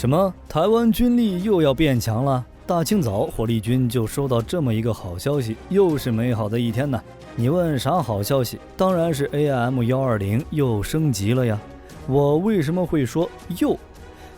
什么？台湾军力又要变强了？大清早，火力军就收到这么一个好消息，又是美好的一天呢。你问啥好消息？当然是 AIM-120又升级了呀。我为什么会说又？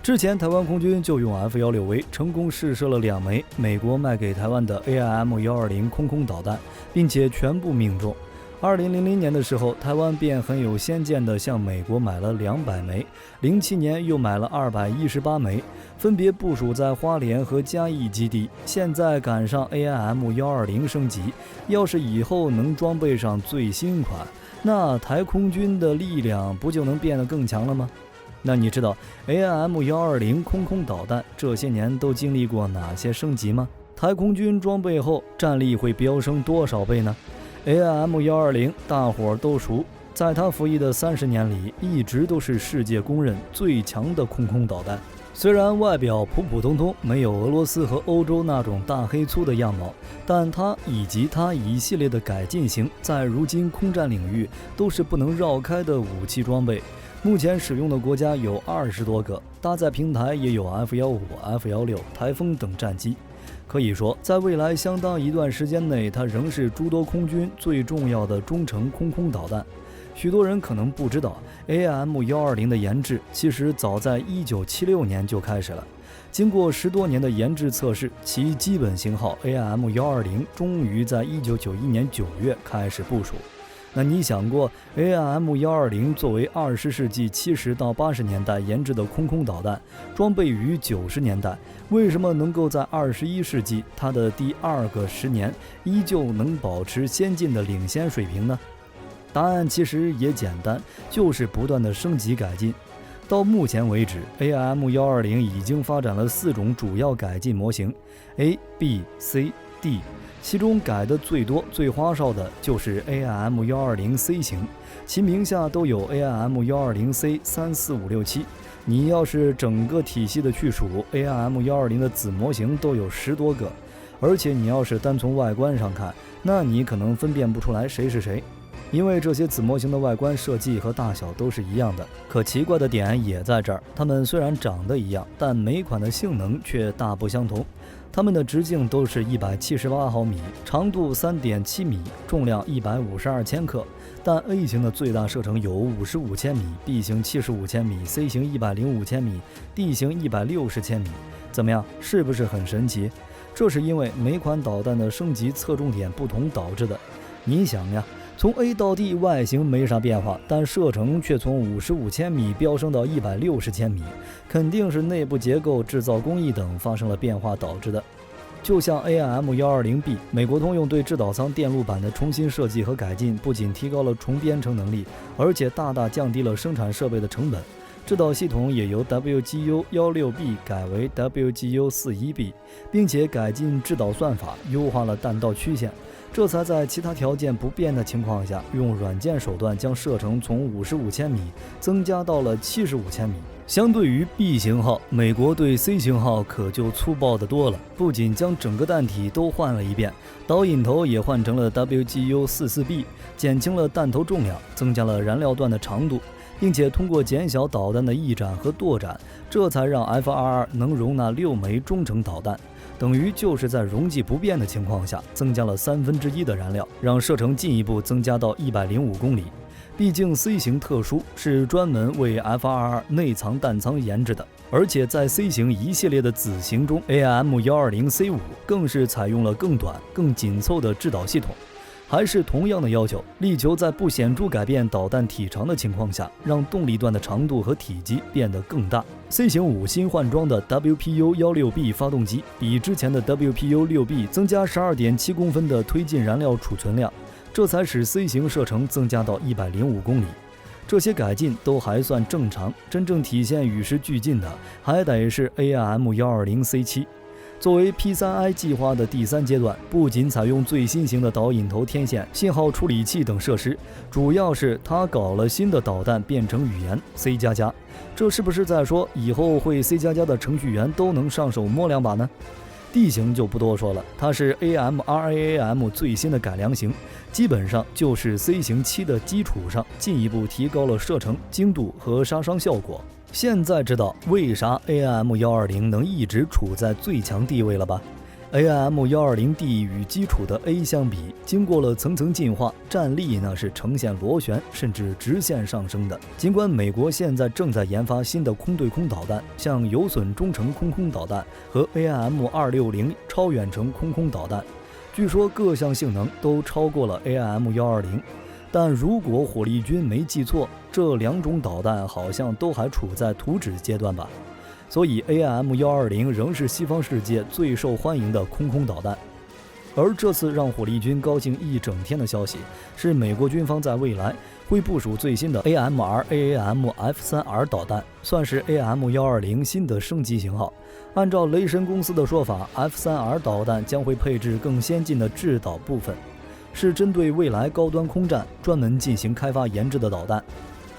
之前台湾空军就用 F-16V 成功试射了2枚美国卖给台湾的 AIM-120空导弹，并且全部命中。2000年的时候，台湾便很有先见的向美国买了200枚，07年又买了218枚，分别部署在花莲和嘉义基地。现在赶上 AIM-120升级，要是以后能装备上最新款，那台空军的力量不就能变得更强了吗？那你知道 AIM-120空导弹这些年都经历过哪些升级吗？台空军装备后战力会飙升多少倍呢？AIM-120大伙都熟，在他服役的30年里，一直都是世界公认最强的空导弹。虽然外表普通通，没有俄罗斯和欧洲那种大黑粗的样貌，但它以及它一系列的改进型，在如今空战领域都是不能绕开的武器装备。目前使用的国家有20多个，搭载平台也有 F-15、F-16、台风等战机。可以说，在未来相当一段时间内，它仍是诸多空军最重要的中程空导弹。许多人可能不知道 AIM-120的研制其实早在1976年就开始了。经过10多年的研制测试，其基本型号 AIM-120终于在1991年9月开始部署。那你想过 AIM-120 作为20世纪70到80年代研制的空导弹，装备于90年代，为什么能够在21世纪它的第2个10年依旧能保持先进的领先水平呢？答案其实也简单，就是不断的升级改进。到目前为止， AIM-120 已经发展了4种主要改进模型 A、B、C、D，其中改的最多最花哨的就是 AIM-120C 型，其名下都有 AIM-120C 3、4、5、6、7。你要是整个体系的去数， AIM-120的子模型都有10多个，而且你要是单从外观上看，那你可能分辨不出来谁是谁，因为这些子模型的外观设计和大小都是一样的。可奇怪的点也在这儿，它们虽然长得一样，但每款的性能却大不相同。它们的直径都是178毫米，长度3.7米，重量152千克。但 A 型的最大射程有55千米， B 型75千米， C 型105千米， D 型160千米。怎么样，是不是很神奇？这是因为每款导弹的升级侧重点不同导致的。你想呀，从 A 到 D 外形没啥变化，但射程却从55千米飙升到160千米，肯定是内部结构、制造工艺等发生了变化导致的。就像 AIM-120B， 美国通用对制导舱电路板的重新设计和改进，不仅提高了重编程能力，而且大大降低了生产设备的成本。制导系统也由 WGU-16B 改为 WGU-41B， 并且改进制导算法，优化了弹道曲线，这才在其他条件不变的情况下，用软件手段将射程从55千米增加到了75千米。相对于 B 型号，美国对 C 型号可就粗暴得多了，不仅将整个弹体都换了一遍，导引头也换成了 WGU-44B， 减轻了弹头重量，增加了燃料段的长度，并且通过减小导弹的翼展和舵展，这才让 F-22 能容纳6枚中程导弹，等于就是在容积不变的情况下，增加了1/3的燃料，让射程进一步增加到105公里。毕竟 C 型特殊，是专门为 F-22 内藏弹舱研制的，而且在 C 型一系列的子型中， AIM-120C5 更是采用了更短、更紧凑的制导系统。还是同样的要求，力求在不显著改变导弹体长的情况下，让动力段的长度和体积变得更大。C 型5新换装的 WPU-16B 发动机比之前的 WPU-6B 增加 12.7 公分的推进燃料储存量，这才使 C 型射程增加到105公里。这些改进都还算正常，真正体现与时俱进的还得是 AIM-120C7。作为 P3I 计划的第3阶段，不仅采用最新型的导引头天线、信号处理器等设施，主要是它搞了新的导弹编程语言 C++。这是不是在说以后会 C++ 的程序员都能上手摸2把呢？地形就不多说了，它是 AMRAAM 最新的改良型，基本上就是 C 型7的基础上进一步提高了射程、精度和杀伤效果。现在知道为啥 AIM-120能一直处在最强地位了吧？ AIM-120D 与基础的 A 相比，经过了层层进化，战力呢是呈现螺旋甚至直线上升的。尽管美国现在正在研发新的空对空导弹，像有损中程空空导弹和 AIM-260 超远程空空导弹，据说各项性能都超过了 AIM-120，但如果火力军没记错，这两种导弹好像都还处在图纸阶段吧。所以 AIM-120仍是西方世界最受欢迎的空空导弹。而这次让火力军高兴一整天的消息，是美国军方在未来会部署最新的 AMRAAM F3R 导弹，算是 AIM-120新的升级型号。按照雷神公司的说法， F3R 导弹将会配置更先进的制导部分，是针对未来高端空战专门进行开发研制的导弹。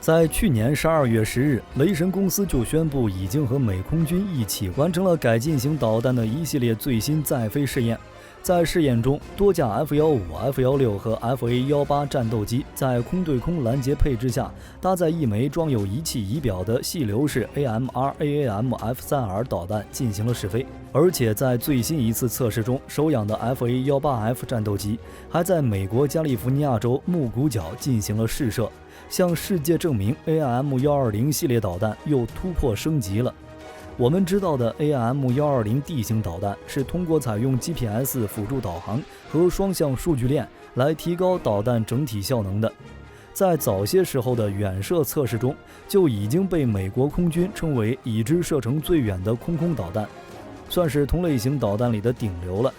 在去年12月10日，雷神公司就宣布已经和美空军一起完成了改进型导弹的一系列最新载飞试验。在试验中，多架 F-15、F-16和 FA-18 战斗机在空对空拦截配置下，搭载一枚装有仪器仪表的细流式 AMRAAM F3R 导弹进行了试飞。而且在最新一次测试中，首养的 FA-18F 战斗机还在美国加利福尼亚州木谷角进行了试射，向世界证明 AIM-120系列导弹又突破升级了。我们知道的 AIM-120D 型导弹是通过采用 GPS 辅助导航和双向数据链来提高导弹整体效能的。在早些时候的远射测试中，就已经被美国空军称为已知射程最远的空空导弹，算是同类型导弹里的顶流了。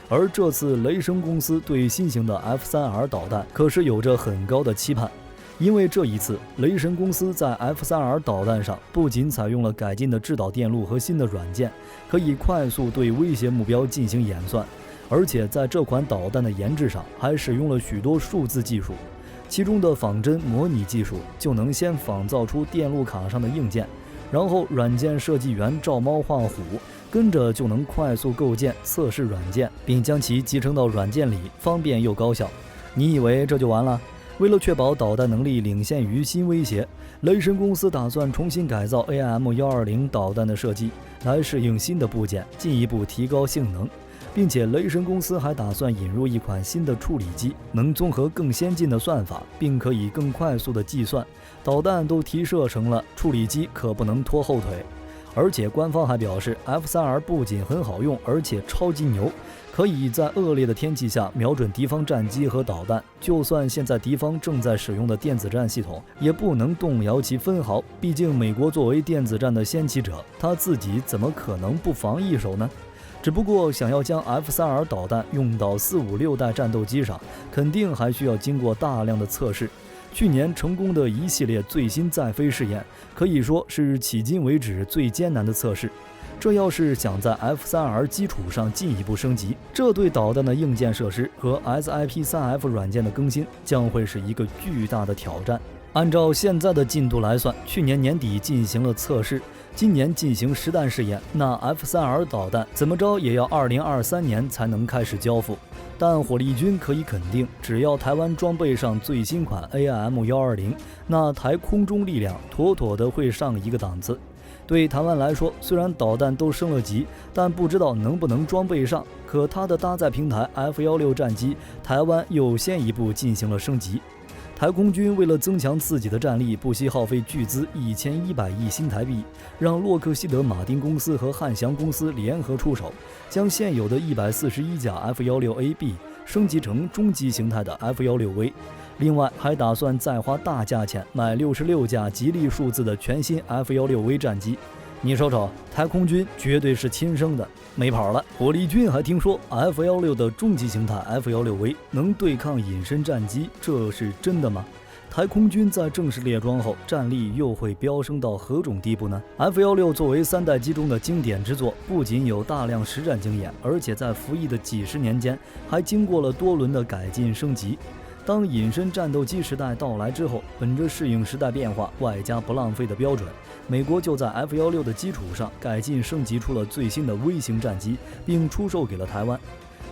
而这次雷神公司对新型的 F3R 导弹可是有着很高的期盼。因为这一次，雷神公司在 F3R 导弹上不仅采用了改进的制导电路和新的软件，可以快速对威胁目标进行演算，而且在这款导弹的研制上还使用了许多数字技术，其中的仿真模拟技术就能先仿造出电路卡上的硬件，然后软件设计员照猫画虎，跟着就能快速构建测试软件，并将其集成到软件里，方便又高效。你以为这就完了？为了确保导弹能力领先于新威胁，雷神公司打算重新改造 AIM-120导弹的设计，来适应新的部件，进一步提高性能。并且雷神公司还打算引入一款新的处理机，能综合更先进的算法，并可以更快速的计算。导弹都提射程了，处理机可不能拖后腿。而且官方还表示 F3R 不仅很好用，而且超级牛，可以在恶劣的天气下瞄准敌方战机和导弹，就算现在敌方正在使用的电子战系统也不能动摇其分毫。毕竟美国作为电子战的先启者，他自己怎么可能不防一手呢？只不过想要将 F3R 导弹用到4、5、6代战斗机上，肯定还需要经过大量的测试。去年成功的一系列最新载飞试验，可以说是迄今为止最艰难的测试。这要是想在 F3R 基础上进一步升级，这对导弹的硬件设施和 SIP-3F 软件的更新将会是一个巨大的挑战。按照现在的进度来算，去年年底进行了测试，今年进行实弹试验，那 F3R 导弹怎么着也要2023年才能开始交付。但火力军可以肯定，只要台湾装备上最新款 AIM-120，那台空中力量妥妥的会上一个档次。对台湾来说，虽然导弹都升了级，但不知道能不能装备上，可它的搭载平台 F-16战机，台湾又先一步进行了升级。台空军为了增强自己的战力，不惜耗费巨资1100亿新台币，让洛克希德马丁公司和汉翔公司联合出手，将现有的141架 F-16AB 升级成中级形态的 F-16V。另外还打算再花大价钱买66架吉利数字的全新 F-16V 战机。你瞅瞅，台空军绝对是亲生的，没跑了。火力军还听说 F-16的中级形态 F-16V 能对抗隐身战机，这是真的吗？台空军在正式列装后，战力又会飙升到何种地步呢？ F-16作为3代机中的经典之作，不仅有大量实战经验，而且在服役的几十年间还经过了多轮的改进升级。当隐身战斗机时代到来之后，本着适应时代变化、外加不浪费的标准，美国就在 F-16的基础上改进升级出了最新的微型战机，并出售给了台湾。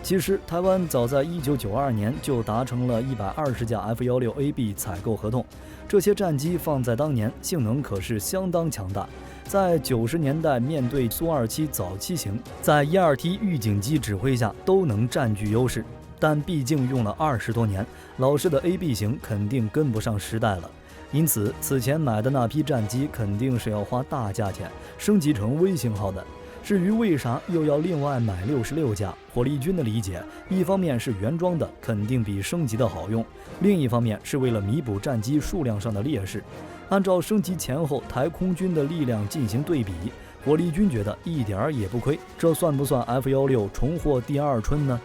其实，台湾早在1992年就达成了120架 F-16AB 采购合同，这些战机放在当年，性能可是相当强大。在90年代面对苏27早期型，在1、2T 预警机指挥下都能占据优势。但毕竟用了20多年，老式的 AB 型肯定跟不上时代了，因此此前买的那批战机肯定是要花大价钱升级成微型号的。至于为啥又要另外买66架，火力军的理解，一方面是原装的肯定比升级的好用，另一方面是为了弥补战机数量上的劣势。按照升级前后台空军的力量进行对比，火力军觉得一点儿也不亏，这算不算 F-16重获第二春呢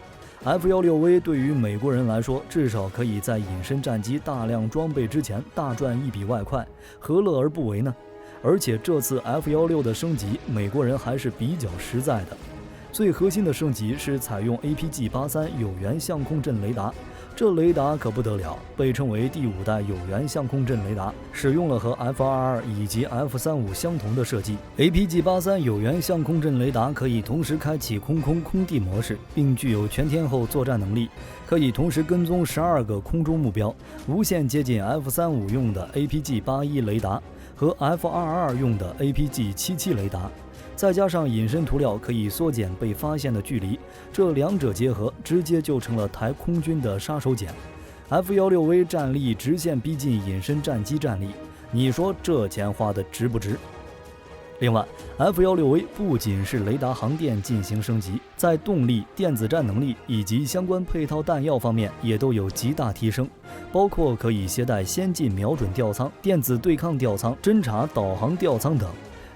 ？F-16V 对于美国人来说，至少可以在隐身战机大量装备之前大赚一笔外快，何乐而不为呢？而且这次 F-16的升级，美国人还是比较实在的。最核心的升级是采用 APG-83有源相控阵雷达，这雷达可不得了，被称为第5代有源相控阵雷达，使用了和 F-22以及 F-35相同的设计。APG-83有源相控阵雷达可以同时开启空地模式，并具有全天候作战能力，可以同时跟踪12个空中目标，无限接近 F-35用的 APG-81雷达和 F-22用的 APG-77雷达。再加上隐身涂料可以缩减被发现的距离，这两者结合，直接就成了台空军的杀手锏。F-16V 战力直线逼近隐身战机战力，你说这钱花的值不值？另外 F-16V 不仅是雷达航电进行升级，在动力、电子战能力以及相关配套弹药方面也都有极大提升，包括可以携带先进瞄准吊舱、电子对抗吊舱、侦察导航吊舱等。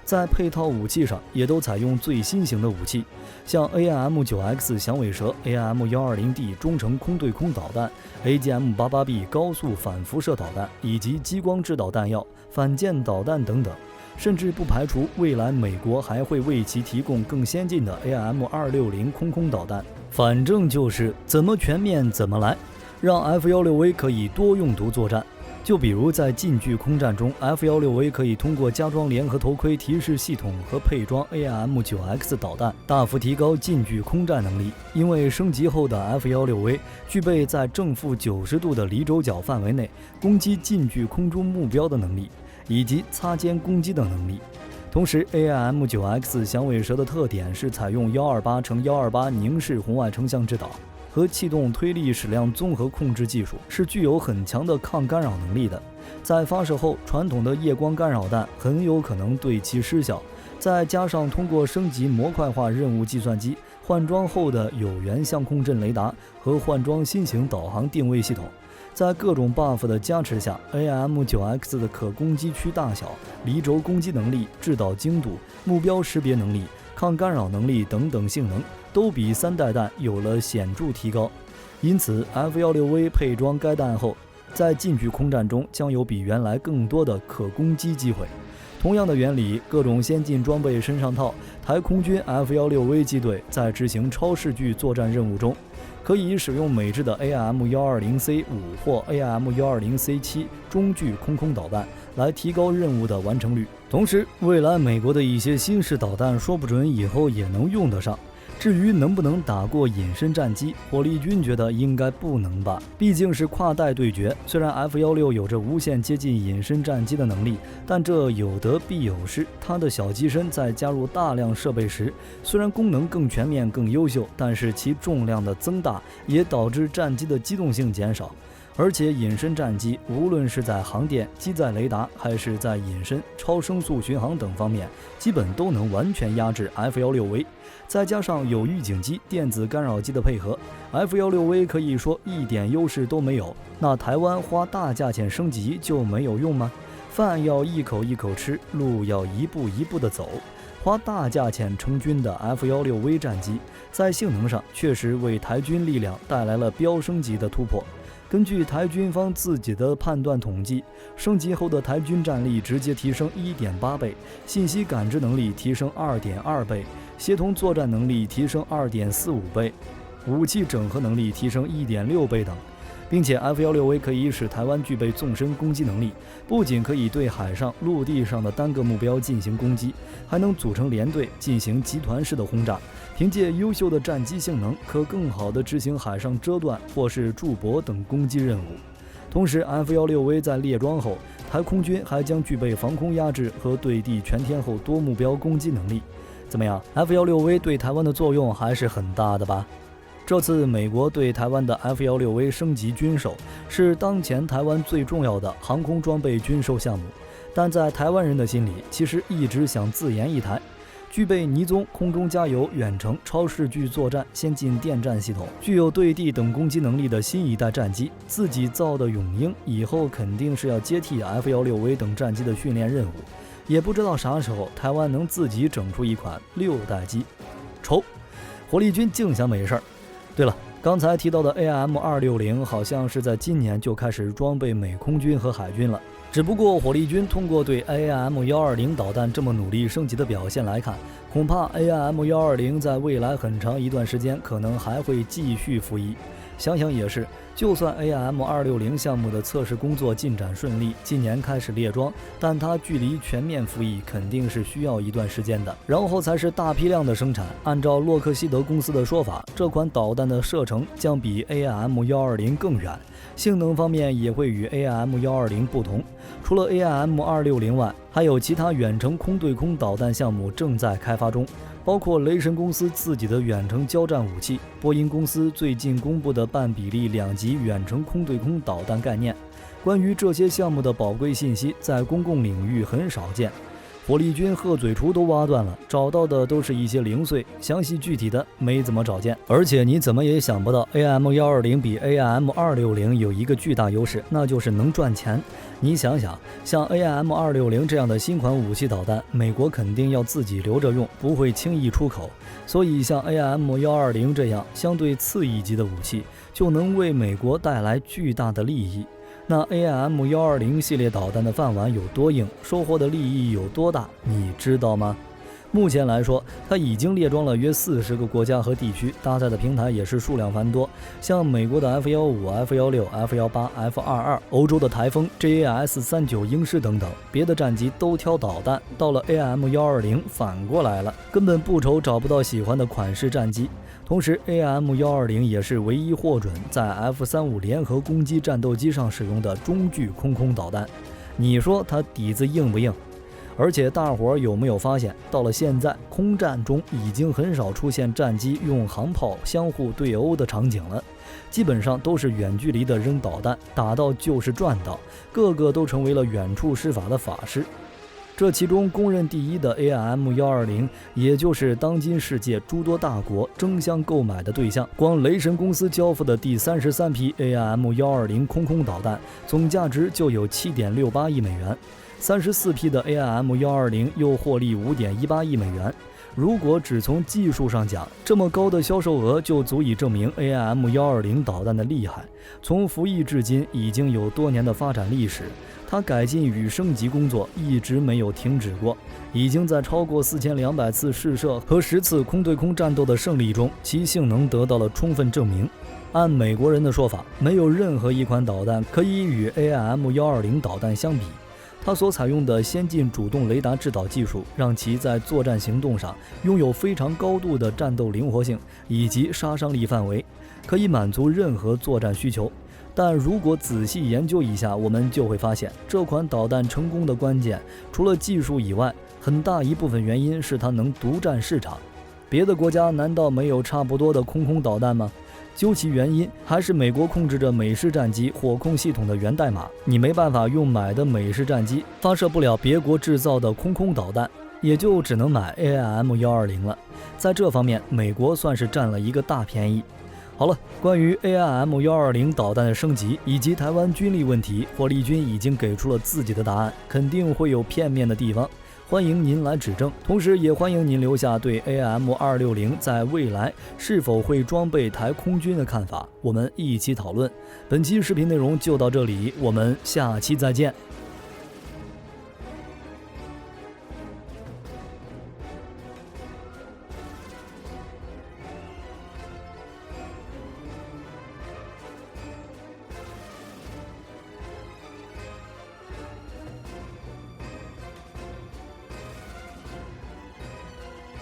在配套武器上也都采用最新型的武器，像 AIM-9X 响尾蛇、AIM-120D 中程空对空导弹、AGM-88B 高速反辐射导弹以及激光制导弹药、反舰导弹等等，甚至不排除未来美国还会为其提供更先进的 AIM-260 空导弹。反正就是怎么全面怎么来，让 F-16V 可以多用途作战。就比如在近距空战中 ，F-16V 可以通过加装联合头盔提示系统和配装 AIM-9X 导弹，大幅提高近距空战能力。因为升级后的 F-16V 具备在正负90度的离轴角范围内攻击近距空中目标的能力，以及擦肩攻击的能力。同时 ，AIM-9X 响尾蛇的特点是采用128×128凝视红外成像制导和气动推力矢量综合控制技术，是具有很强的抗干扰能力的。在发射后，传统的夜光干扰弹很有可能对其失效。再加上通过升级模块化任务计算机，换装后的有源相控阵雷达和换装新型导航定位系统，在各种 buff 的加持下 ，AIM-9X 的可攻击区大小、离轴攻击能力、制导精度、目标识别能力、抗干扰能力等等性能都比3代弹有了显著提高。因此 F-16V 配装该弹后，在近距空战中将有比原来更多的可攻击机会。同样的原理，各种先进装备身上套，台空军 F-16V 机队在执行超视距作战任务中，可以使用美制的 AIM-120C5 或 AIM-120C7 中距空导弹来提高任务的完成率。同时，未来美国的一些新式导弹说不准以后也能用得上。至于能不能打过隐身战机，火力军觉得应该不能吧，毕竟是跨代对决。虽然 F-16有着无限接近隐身战机的能力，但这有得必有失。它的小机身在加入大量设备时，虽然功能更全面、更优秀，但是其重量的增大也导致战机的机动性减少。而且隐身战机无论是在航电、机载雷达，还是在隐身、超声速巡航等方面，基本都能完全压制 F-16V。再加上有预警机、电子干扰机的配合， F-16V 可以说一点优势都没有。那台湾花大价钱升级就没有用吗？饭要一口一口吃，路要一步一步的走。花大价钱成军的 F-16V 战机，在性能上确实为台军力量带来了飙升级的突破。根据台军方自己的判断统计，升级后的台军战力直接提升 1.8 倍，信息感知能力提升 2.2 倍，协同作战能力提升 2.45 倍，武器整合能力提升 1.6 倍等。并且 F-16A 可以使台湾具备纵深攻击能力，不仅可以对海上、陆地上的单个目标进行攻击，还能组成连队进行集团式的轰炸。凭借优秀的战机性能，可更好地执行海上遮断或是驻泊等攻击任务。同时 F-16A 在列装后，台空军还将具备防空压制和对地全天候多目标攻击能力。怎么样 ？F-16A 对台湾的作用还是很大的吧？这次美国对台湾的 F-16A 升级军售，是当前台湾最重要的航空装备军售项目。但在台湾人的心里，其实一直想自研一台具备倪宗空中加油、远程超视距作战、先进电战系统，具有对地等攻击能力的新一代战机。自己造的永鹰以后肯定是要接替 F-16A 等战机的训练任务。也不知道啥时候台湾能自己整出一款6代机。愁，火力军净想没事儿。对了，刚才提到的 AIM-260好像是在今年就开始装备美空军和海军了。只不过火力军通过对 AIM-120 导弹这么努力升级的表现来看，恐怕 AIM-120 在未来很长一段时间可能还会继续服役。想想也是，就算 AIM-260 项目的测试工作进展顺利，今年开始列装，但它距离全面服役肯定是需要一段时间的，然后才是大批量的生产。按照洛克希德公司的说法，这款导弹的射程将比 AIM-120 更远，性能方面也会与 AIM-120 不同。除了 AIM-260 外，还有其他远程空对空导弹项目正在开发中，包括雷神公司自己的远程交战武器，波音公司最近公布的半比例2级远程空对空导弹概念。关于这些项目的宝贵信息，在公共领域很少见。火力军鹤嘴锄都挖断了，找到的都是一些零碎，详细具体的没怎么找见。而且你怎么也想不到 AIM-120 比 AIM-260 有一个巨大优势，那就是能赚钱。你想想，像 AIM-260 这样的新款武器导弹，美国肯定要自己留着用，不会轻易出口。所以像 AIM-120 这样相对次一级的武器，就能为美国带来巨大的利益。那 AIM-120 系列导弹的饭碗有多硬，收获的利益有多大，你知道吗？目前来说，它已经列装了约40个国家和地区，搭载的平台也是数量繁多，像美国的 F-15、F-16、F-18、F-22， 欧洲的台风、JAS-39 鹰狮等等，别的战机都挑导弹，到了 AIM-120 反过来了，根本不愁找不到喜欢的款式战机。同时 AIM-120 也是唯一获准在 F-35 联合攻击战斗机上使用的中距空空导弹，你说它底子硬不硬？而且大伙儿有没有发现，到了现在空战中已经很少出现战机用航炮相互对殴的场景了，基本上都是远距离的扔导弹，打到就是赚到，个个都成为了远处施法的法师。这其中公认第一的 AIM-120， 也就是当今世界诸多大国争相购买的对象。光雷神公司交付的第33批 AIM-120 空空导弹，总价值就有 7.68 亿美元，34批的 AIM-120 又获利 5.18 亿美元。如果只从技术上讲，这么高的销售额就足以证明 AIM-120 导弹的厉害。从服役至今已经有多年的发展历史，它改进与升级工作一直没有停止过，已经在超过4200次试射和10次空对空战斗的胜利中，其性能得到了充分证明。按美国人的说法，没有任何一款导弹可以与 AIM-120 导弹相比。它所采用的先进主动雷达制导技术，让其在作战行动上拥有非常高度的战斗灵活性以及杀伤力范围，可以满足任何作战需求。但如果仔细研究一下，我们就会发现，这款导弹成功的关键，除了技术以外，很大一部分原因是它能独占市场。别的国家难道没有差不多的空空导弹吗？究其原因，还是美国控制着美式战机火控系统的源代码，你没办法用买的美式战机发射不了别国制造的空空导弹，也就只能买 AIM-120 了。在这方面，美国算是占了一个大便宜。好了，关于 AIM-120 导弹的升级以及台湾军力问题，火力军已经给出了自己的答案，肯定会有片面的地方，欢迎您来指正，同时也欢迎您留下对 AIM-260 在未来是否会装备台空军的看法，我们一起讨论。本期视频内容就到这里，我们下期再见。